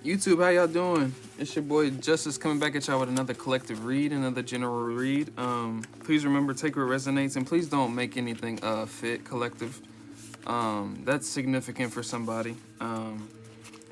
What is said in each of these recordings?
YouTube, how y'all doing? It's your boy Justice coming back at y'all with another collective read, another general read. Please remember, take what resonates, and please don't make anything fit collective. That's significant for somebody.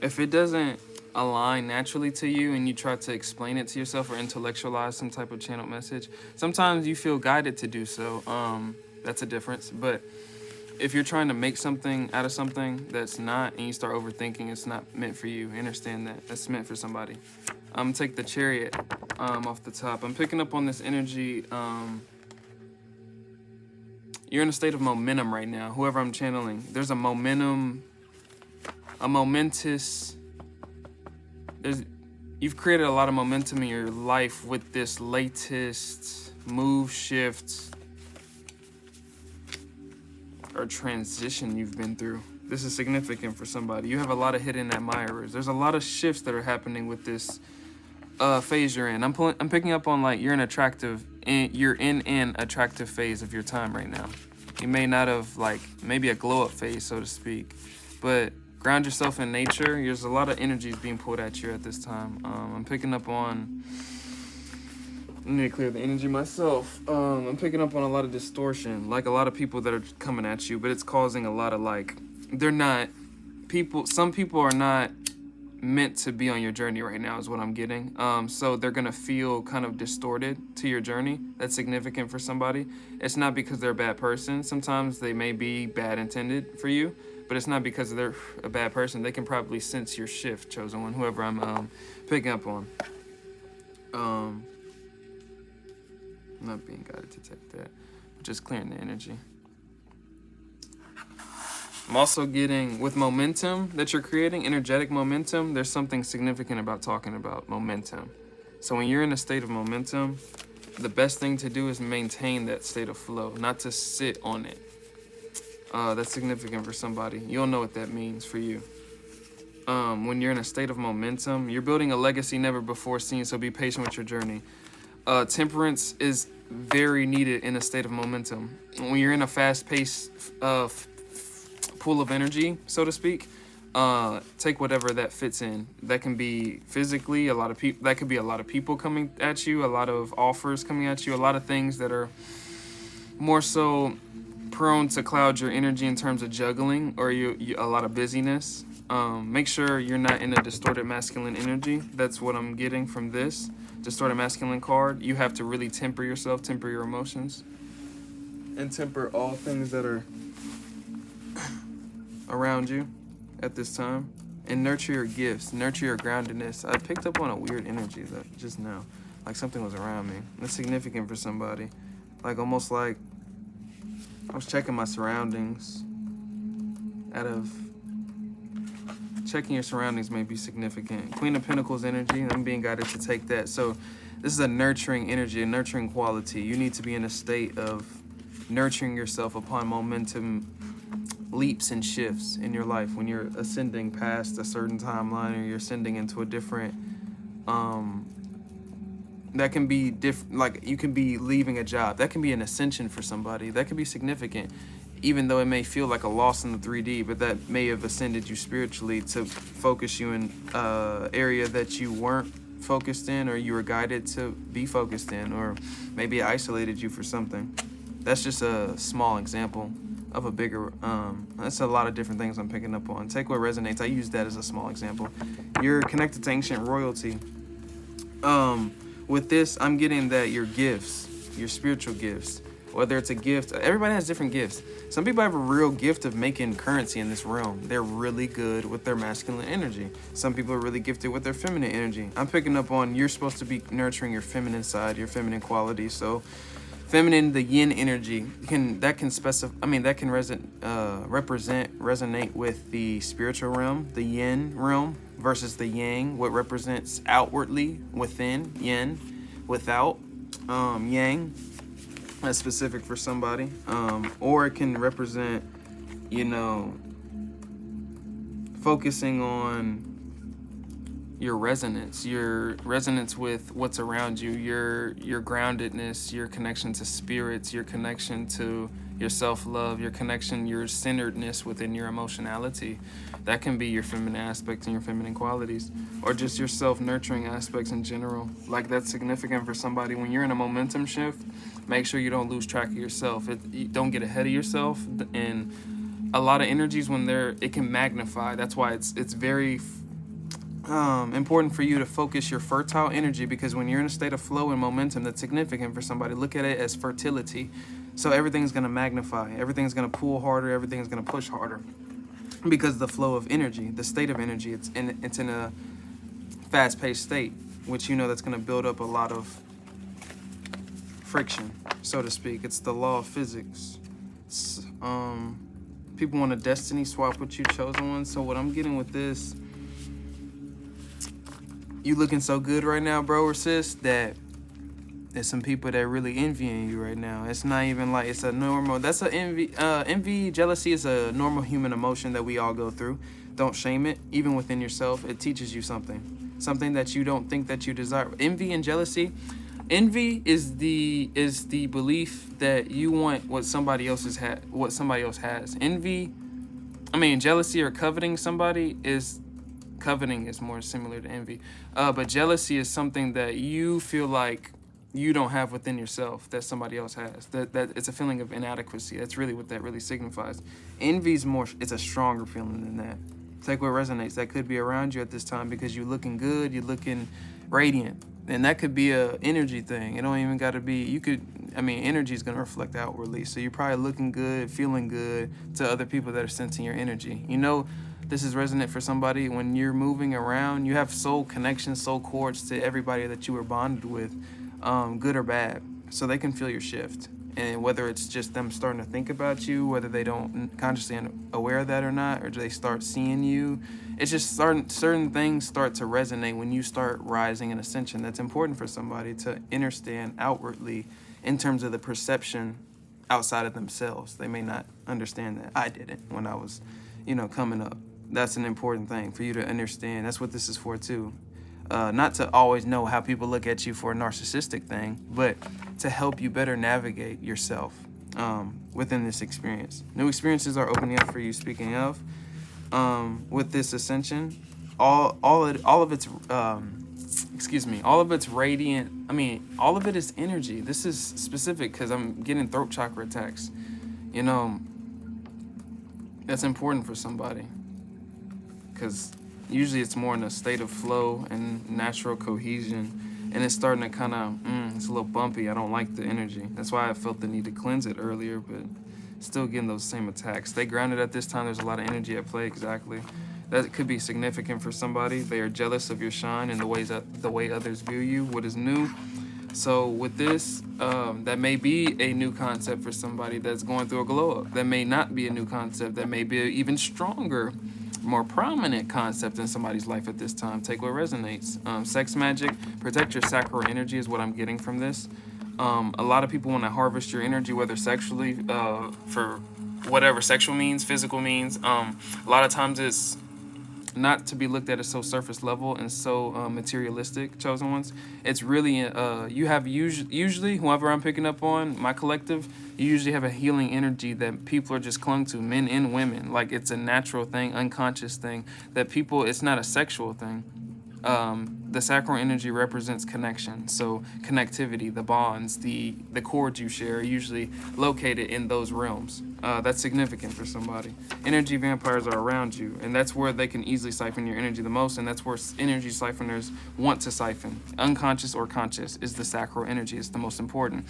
If it doesn't align naturally to you and you try to explain it to yourself or intellectualize some type of channeled message, sometimes you feel guided to do so. That's a difference. But if you're trying to make something out of something that's not, and you start overthinking, it's not meant for you. Understand that. That's meant for somebody. Take the Chariot off the top. I'm picking up on this energy. You're in a state of momentum right now. Whoever I'm channeling, there's a momentum, a momentous. You've created a lot of momentum in your life with this latest move, shift, or transition you've been through. This is significant for somebody. You have a lot of hidden admirers. There's a lot of shifts that are happening with this phase you're in. I'm picking up on like you're in an attractive phase of your time right now. You may not have like maybe a glow up phase, so to speak, but ground yourself in nature. There's a lot of energies being pulled at you at this time. I'm picking up on. I need to clear the energy myself. I'm picking up on a lot of distortion, like a lot of people that are coming at you, but it's causing a lot of like, they're not people. Some people are not meant to be on your journey right now is what I'm getting. So they're gonna feel kind of distorted to your journey. That's significant for somebody. It's not because they're a bad person. Sometimes they may be bad intended for you, but it's not because they're a bad person. They can probably sense your shift, chosen one, whoever I'm picking up on. I'm not being guided to take that, just clearing the energy. I'm also getting, with momentum that you're creating, energetic momentum, there's something significant about talking about momentum. So when you're in a state of momentum, the best thing to do is maintain that state of flow, not to sit on it. That's significant for somebody. You'll know what that means for you. When you're in a state of momentum, you're building a legacy never before seen, so be patient with your journey. Temperance is very needed in a state of momentum. When you're in a fast-paced pool of energy, so to speak, take whatever that fits in. That can be physically, a lot of people. That could be a lot of people coming at you, a lot of offers coming at you, a lot of things that are more so prone to cloud your energy in terms of juggling or a lot of busyness. Make sure you're not in a distorted masculine energy. That's what I'm getting from this distorted masculine card. You have to really temper yourself, temper your emotions, and temper all things that are around you at this time, and nurture your gifts, nurture your groundedness. I picked up on a weird energy that just now, like something was around me. That's significant for somebody, like almost like I was checking my surroundings. Checking your surroundings may be significant. Queen of Pentacles energy, I'm being guided to take that. So this is a nurturing energy, a nurturing quality. You need to be in a state of nurturing yourself upon momentum leaps and shifts in your life when you're ascending past a certain timeline or you're ascending into a different that can be like you can be leaving a job. That can be an ascension for somebody. That can be significant, even though it may feel like a loss in the 3D, but that may have ascended you spiritually to focus you in area that you weren't focused in, or you were guided to be focused in, or maybe it isolated you for something. That's just a small example of a bigger, that's a lot of different things I'm picking up on. Take what resonates. I use that as a small example. You're connected to ancient royalty. With this, I'm getting that your gifts, your spiritual gifts, whether it's a gift, everybody has different gifts. Some people have a real gift of making currency in this realm. They're really good with their masculine energy. Some people are really gifted with their feminine energy. I'm picking up on you're supposed to be nurturing your feminine side, your feminine quality. So feminine, the yin energy, that can resonate with the spiritual realm, the yin realm, versus the yang, what represents outwardly within, yin, without, yang. That's specific for somebody. Or it can represent, focusing on your resonance with what's around you, your groundedness, your connection to spirits, your connection to your self-love, your connection, your centeredness within your emotionality. That can be your feminine aspects and your feminine qualities, or just your self-nurturing aspects in general. Like, that's significant for somebody. When you're in a momentum shift, make sure you don't lose track of yourself. You don't get ahead of yourself. And a lot of energies, when it can magnify. That's why it's very important for you to focus your fertile energy, because when you're in a state of flow and momentum, that's significant for somebody. Look at it as fertility. So everything's going to magnify, everything's going to pull harder, everything's going to push harder, because the flow of energy, the state of energy, it's in a fast-paced state, which that's going to build up a lot of friction, so to speak. It's the law of physics. People want a destiny swap with you, chosen one. So what I'm getting with this, you looking so good right now, bro or sis, that there's some people that really envying you right now. It's not even like it's a normal, that's a envy, jealousy is a normal human emotion that we all go through. Don't shame it, even within yourself. It teaches you something that you don't think that you desire. Envy and jealousy. Envy is the belief that you want what somebody else has. Jealousy or coveting somebody is, coveting is more similar to envy. But jealousy is something that you feel like you don't have within yourself that somebody else has. That it's a feeling of inadequacy. That's really what that really signifies. Envy's it's a stronger feeling than that. Take what resonates. That could be around you at this time because you're looking good, you're looking radiant. And that could be a energy thing. It don't even got to be, energy is going to reflect outwardly. So you're probably looking good, feeling good to other people that are sensing your energy. This is resonant for somebody when you're moving around. You have soul connections, soul cords to everybody that you were bonded with, good or bad. So they can feel your shift. And whether it's just them starting to think about you, whether they don't consciously aware of that or not, or do they start seeing you, it's just certain things start to resonate when you start rising in ascension. That's important for somebody to understand outwardly in terms of the perception outside of themselves. They may not understand that. I didn't when I was, coming up. That's an important thing for you to understand. That's what this is for too. Not to always know how people look at you for a narcissistic thing, but to help you better navigate yourself within this experience. New experiences are opening up for you. Speaking of, with this ascension, all of it's radiant. All of it is energy. This is specific because I'm getting throat chakra attacks. That's important for somebody because usually it's more in a state of flow and natural cohesion, and it's starting to kind of, it's a little bumpy. I don't like the energy. That's why I felt the need to cleanse it earlier, but still getting those same attacks. Stay grounded at this time. There's a lot of energy at play, exactly. That could be significant for somebody. They are jealous of your shine and the way others view you, what is new. So with this, that may be a new concept for somebody that's going through a glow up. That may not be a new concept. That may be an even stronger, more prominent concept in somebody's life at this time. Take what resonates. Sex magic, protect your sacral energy is what I'm getting from this. A lot of people want to harvest your energy, whether sexually, for whatever sexual means, physical means. A lot of times it's not to be looked at as so surface level and so materialistic, chosen ones. It's really, you have usually, whoever I'm picking up on, my collective, you usually have a healing energy that people are just clung to, men and women. Like it's a natural thing, unconscious thing, that people, it's not a sexual thing. The sacral energy represents connection. So connectivity, the bonds, the cords you share are usually located in those realms. That's significant for somebody. Energy vampires are around you, and that's where they can easily siphon your energy the most, and that's where energy siphoners want to siphon. Unconscious or conscious is the sacral energy. It's the most important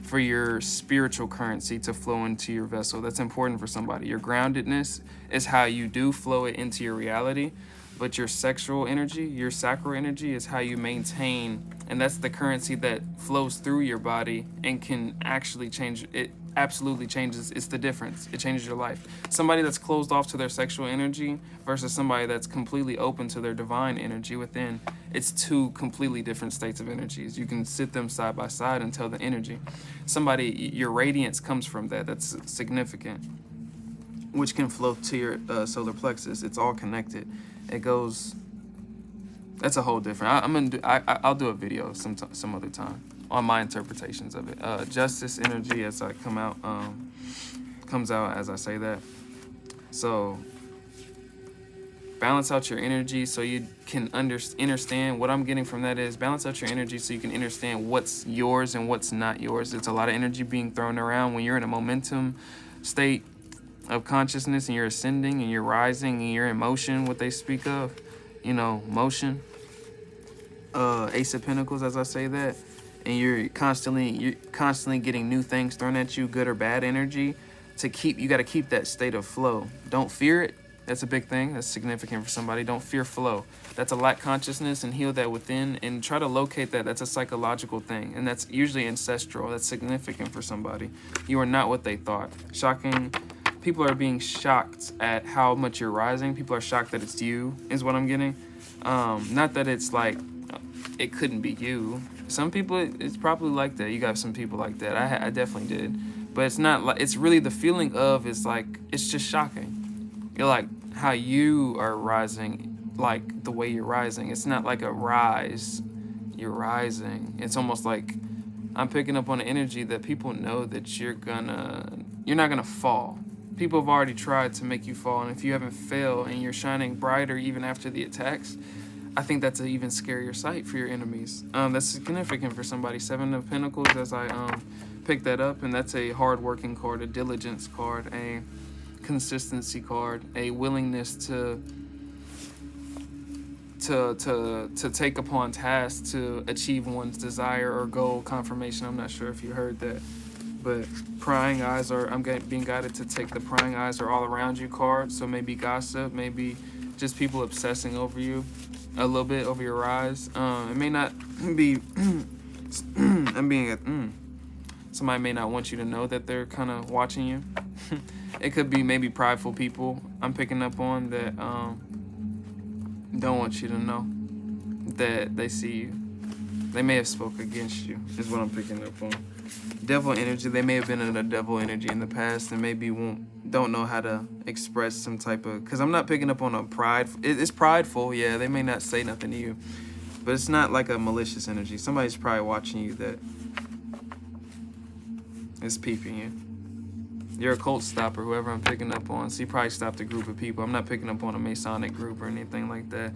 for your spiritual currency to flow into your vessel. That's important for somebody. Your groundedness is how you do flow it into your reality. But your sexual energy, your sacral energy is how you maintain, and that's the currency that flows through your body and can actually change. It absolutely changes. It's the difference. It changes your life. Somebody that's closed off to their sexual energy versus somebody that's completely open to their divine energy within, it's two completely different states of energies. You can sit them side by side and tell the energy. Your radiance comes from that. That's significant, which can flow to your solar plexus. It's all connected. It goes. That's a whole different. I'll do a video some other time on my interpretations of it. Justice energy as I come out. comes out as I say that. So balance out your energy so you can understand. What I'm getting from that is balance out your energy so you can understand what's yours and what's not yours. It's a lot of energy being thrown around when you're in a momentum state of consciousness and you're ascending and you're rising and you're in motion, what they speak of, motion. Ace of Pentacles, as I say that, and you're constantly getting new things thrown at you, good or bad energy. You got to keep that state of flow. Don't fear it. That's a big thing. That's significant for somebody. Don't fear flow. That's a lack consciousness, and heal that within and try to locate that. That's a psychological thing, and that's usually ancestral. That's significant for somebody. You are not what they thought. Shocking. People are being shocked at how much you're rising. People are shocked that it's you, is what I'm getting. Not that it's like it couldn't be you. Some people, it's probably like that. You got some people like that. I definitely did. But it's not like, it's really the feeling of, it's like, it's just shocking. You're like, how you are rising, like the way you're rising. It's not like a rise. You're rising. It's almost like I'm picking up on the energy that people know that you're not gonna fall. People have already tried to make you fall, and if you haven't failed and you're shining brighter even after the attacks, I think that's an even scarier sight for your enemies. That's significant for somebody. 7 of Pentacles, as I pick that up, and that's a hard-working card, a diligence card, a consistency card, a willingness to take upon tasks to achieve one's desire or goal confirmation. I'm not sure if you heard that, but prying eyes I'm being guided to take the prying eyes are all around you card. So maybe gossip, maybe just people obsessing over you a little bit, over your rise. It may not be somebody may not want you to know that they're kind of watching you. It could be maybe prideful people I'm picking up on that don't want you to know that they see you. They may have spoke against you, is what I'm picking up on. Devil energy, they may have been in a devil energy in the past and maybe don't know how to express some type of, because I'm not picking up on a pride. It's prideful, yeah, they may not say nothing to you, but it's not like a malicious energy. Somebody's probably watching you that is peeping you. You're a cult stopper, whoever I'm picking up on. So you probably stopped a group of people. I'm not picking up on a Masonic group or anything like that.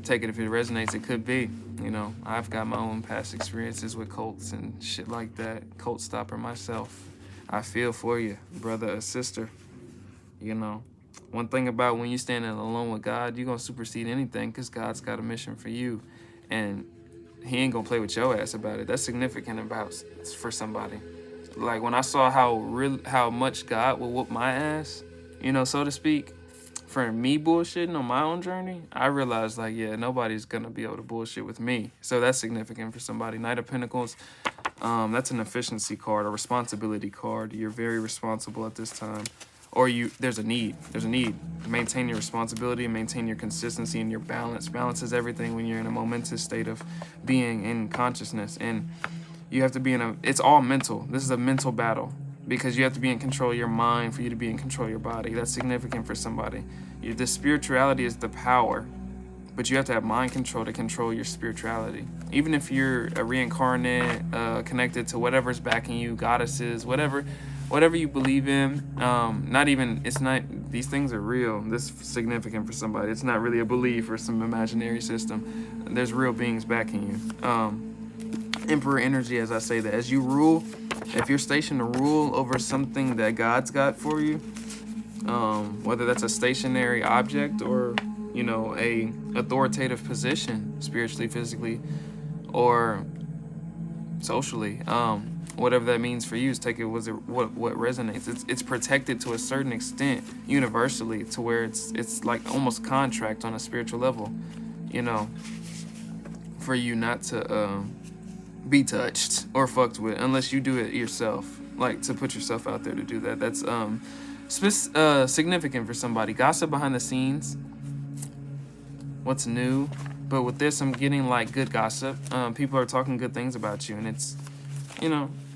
Take it if it resonates, it could be. I've got my own past experiences with cults and shit like that. Cult stopper myself. I feel for you, brother or sister. One thing about when you're standing alone with God, you're going to supersede anything because God's got a mission for you. And he ain't going to play with your ass about it. That's significant for somebody. Like when I saw how much God will whoop my ass, so to speak, for me bullshitting on my own journey, I realized like, yeah, nobody's gonna be able to bullshit with me. So that's significant for somebody. Knight of Pentacles, that's an efficiency card, a responsibility card. You're very responsible at this time. Or there's a need to maintain your responsibility and maintain your consistency and your balance. Balance is everything when you're in a momentous state of being in consciousness. And you have to be it's all mental. This is a mental battle because you have to be in control of your mind for you to be in control of your body. That's significant for somebody. The spirituality is the power, but you have to have mind control to control your spirituality. Even if you're a reincarnate, connected to whatever's backing you, goddesses, whatever you believe in, these things are real. This is significant for somebody. It's not really a belief or some imaginary system. There's real beings backing you. Emperor energy, as I say that, as you rule, if you're stationed to rule over something that God's got for you, whether that's a stationary object or a authoritative position, spiritually, physically, or socially, whatever that means for you, take it what resonates. It's protected to a certain extent universally, to where it's like almost contract on a spiritual level, for you not to be touched or fucked with unless you do it yourself, like to put yourself out there to do that. That's significant for somebody. Gossip behind the scenes, what's new, but with this I'm getting like good gossip. People are talking good things about you, and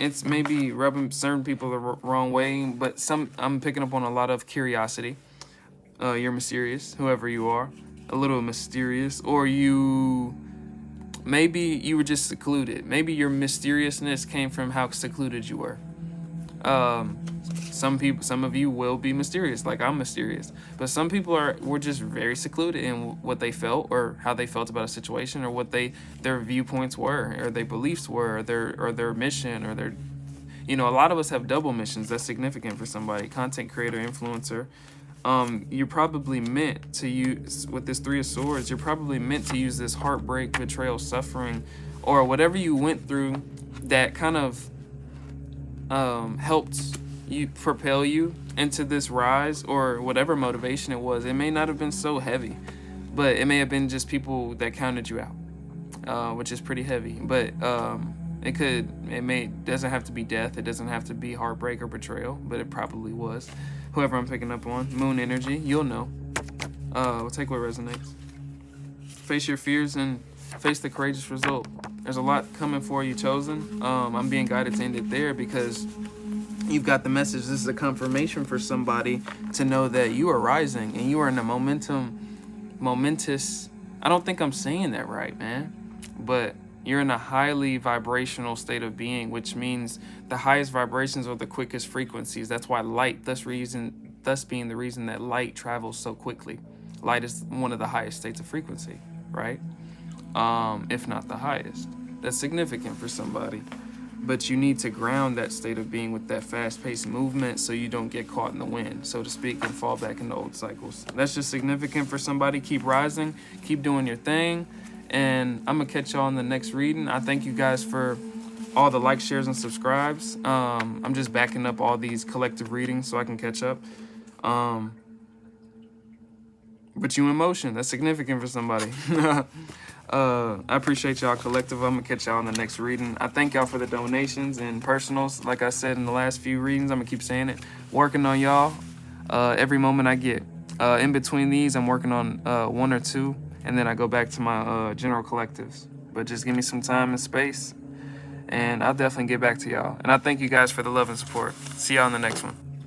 it's maybe rubbing certain people the wrong way, but I'm picking up on a lot of curiosity. You're mysterious, whoever you are, a little mysterious, or maybe you were just secluded. Maybe your mysteriousness came from how secluded you were. some of you will be mysterious, like I'm mysterious. But some people were just very secluded in what they felt or how they felt about a situation or what their viewpoints were or their beliefs were or their mission or their, you know, a lot of us have double missions. That's significant for somebody. Content creator, influencer. You're probably meant to use, with this Three of Swords, you're probably meant to use this heartbreak, betrayal, suffering, or whatever you went through that kind of helped you propel you into this rise, or whatever motivation it was. It may not have been so heavy, but it may have been just people that counted you out, which is pretty heavy. But doesn't have to be death. It doesn't have to be heartbreak or betrayal, but it probably was. Whoever I'm picking up on, moon energy, you'll know. We'll take what resonates. Face your fears and face the courageous result. There's a lot coming for you, chosen. I'm being guided to end it there because you've got the message. This is a confirmation for somebody to know that you are rising and you are in a momentous. I don't think I'm saying that right, man, but you're in a highly vibrational state of being, which means the highest vibrations are the quickest frequencies. That's why light, thus being the reason that light travels so quickly. Light is one of the highest states of frequency, right? If not the highest. That's significant for somebody. But you need to ground that state of being with that fast-paced movement so you don't get caught in the wind, so to speak, and fall back into old cycles. That's just significant for somebody. Keep rising, keep doing your thing, and I'm going to catch y'all in the next reading. I thank you guys for all the likes, shares, and subscribes. I'm just backing up all these collective readings so I can catch up. But you in motion. That's significant for somebody. I appreciate y'all collective. I'm going to catch y'all in the next reading. I thank y'all for the donations and personals. Like I said in the last few readings, I'm going to keep saying it. Working on y'all every moment I get. In between these, I'm working on one or two, and then I go back to my general collectives. But just give me some time and space, and I'll definitely get back to y'all. And I thank you guys for the love and support. See y'all in the next one.